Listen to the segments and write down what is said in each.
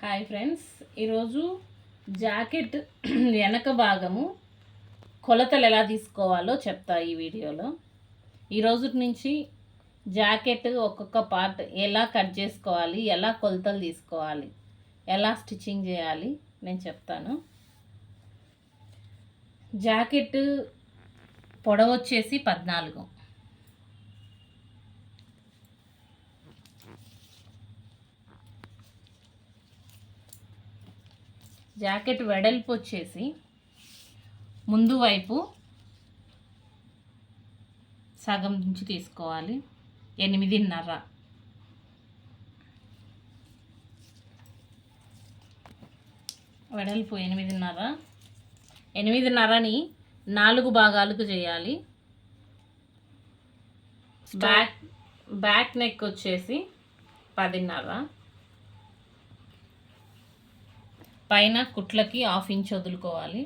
Hi friends, ఈరోజు jacket వెనక భాగము కొలతలు ఎలా తీసుకోవాలో చెప్తా ఈ వీడియోలో. ఈరోజు నుంచి జాకెట్ ఒక్కొక్క పార్ట్ ఎలా కట్ చేసుకోవాలి, ఎలా కొలతలు తీసుకోవాలి, ఎలా స్టిచ్చింగ్ చేయాలి నేను చెప్తాను. జాకెట్ పొడవు వచ్చేసి 14. జాకెట్ వెడల్పు వచ్చేసి ముందు వైపు సగం నుంచి తీసుకోవాలి, 8.5. వెడల్పు 8.5. 8.5ని 4 భాగాలకు చేయాలి. బ్యాక్ నెక్ వచ్చేసి 10.5. పైన కుట్లకి 1/2 ఇంచ్ వదులుకోవాలి.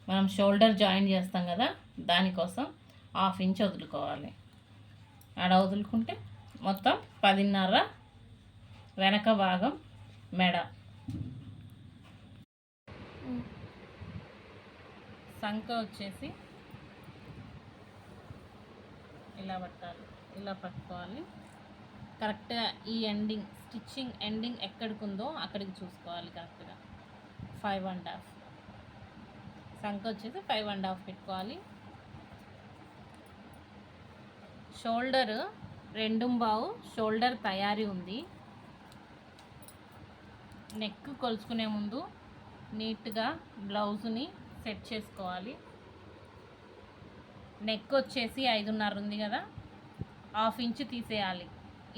మనం షోల్డర్ జాయిన్ చేస్తాం కదా, దానికోసం 1/2 ఇంచ్ వదులుకోవాలి. ఆడ వదులుకుంటే మొత్తం 10.5. వెనక భాగం మెడ. సంక వచ్చేసి ఇలా పట్టాలి, ఇలా పట్టుకోవాలి. కరెక్ట్గా ఈ ఎండింగ్, స్టిచ్చింగ్ ఎండింగ్ ఎక్కడికి ఉందో అక్కడికి చూసుకోవాలి కరెక్ట్గా. 5.5 సంక వచ్చేసి 5.5 పెట్టుకోవాలి. షోల్డర్ 2.5 షోల్డర్ తయారీ ఉంది. నెక్ కొలుచుకునే ముందు నీట్గా బ్లౌజ్ని సెట్ చేసుకోవాలి. నెక్ వచ్చేసి 5.5 ఉంది కదా, 1/2 ఇంచ్ తీసేయాలి.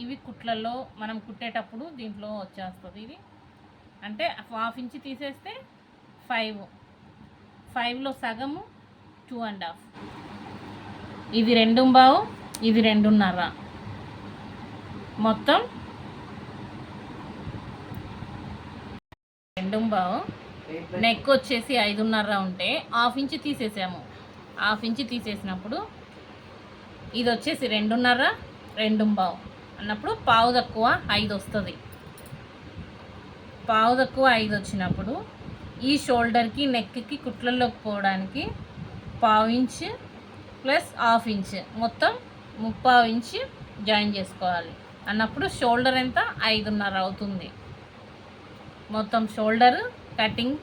ఇవి కుట్లలో మనం కుట్టేటప్పుడు దీంట్లో వచ్చేస్తుంది. ఇది అంటే 1/2 ఇంచ్ తీసేస్తే 5లో సగము 2.5. ఇది 2.5, ఇది 2.5, మొత్తం 2.5. నెక్ వచ్చేసి 5.5 ఉంటే 1/2 ఇంచ్ తీసేసాము. 1/2 ఇంచ్ తీసేసినప్పుడు ఇది వచ్చేసి 2.5, 2.5 అన్నప్పుడు పావు తక్కువ 5 వస్తుంది. పావు తక్కువ 5 వచ్చినప్పుడు ఈ షోల్డర్కి నెక్కి కుట్లలోకి పోవడానికి 1/2 ఇంచ్ ప్లస్ 1/2 ఇంచ్ మొత్తం 3/4 ఇంచ్ జాయిన్ చేసుకోవాలి. అన్నప్పుడు షోల్డర్ ఎంత 5.5 అవుతుంది. మొత్తం షోల్డర్ కటింగ్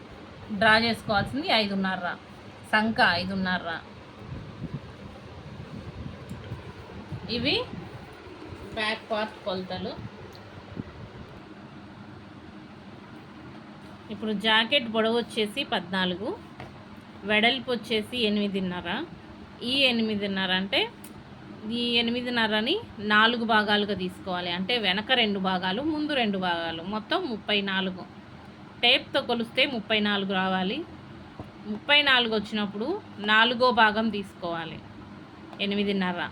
డ్రా చేసుకోవాల్సింది 5.5. సంక 5.5. ఇవి బ్యాక్ పార్ట్ కొలతలు. ఇప్పుడు జాకెట్ పొడవు వచ్చేసి 14, వెడల్పు వచ్చేసి 8.5. ఈ 8.5 అంటే ఈ 8.5ని 4 భాగాలుగా తీసుకోవాలి. అంటే వెనక 2 భాగాలు, ముందు 2 భాగాలు, మొత్తం 34. టేప్తో కొలిస్తే 34 రావాలి. 34 వచ్చినప్పుడు 4వ భాగం తీసుకోవాలి. 8.5.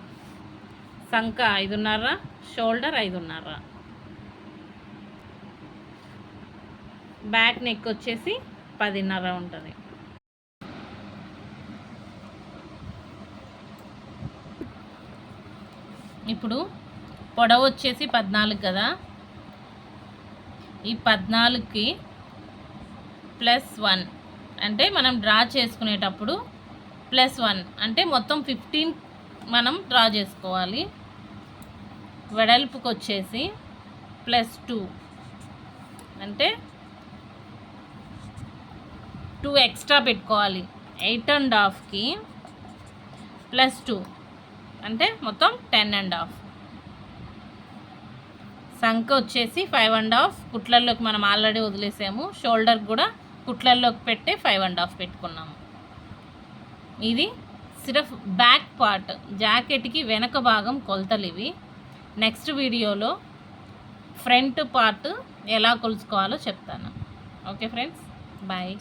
సంక 5.5, షోల్డర్ 5.5. బ్యాక్ నెక్ వచ్చేసి 10.5 ఉంటుంది. ఇప్పుడు పొడవు వచ్చేసి 14 కదా, ఈ 14కి +1 అంటే మనం డ్రా చేసుకునేటప్పుడు +1 అంటే మొత్తం 15 మనం డ్రా చేసుకోవాలి. వెడల్పుకి వచ్చేసి +2 అంటే 2 ఎక్స్ట్రా పెట్టుకోవాలి. 8.5కి +2 అంటే మొత్తం 10.5. సంక వచ్చేసి 5.5 కుట్లల్లోకి మనం ఆల్రెడీ వదిలేసాము. షోల్డర్ కూడా కుట్లల్లోకి పెట్టి 5.5 పెట్టుకున్నాము. ఇది సిర్ఫ్ బ్యాక్ పార్ట్, జాకెట్కి వెనక భాగం కొలతలు ఇవి. నెక్స్ట్ వీడియోలో ఫ్రంట్ పార్ట్ ఎలా కొలుచుకోవాలో చెప్తాను. Okay friends, bye.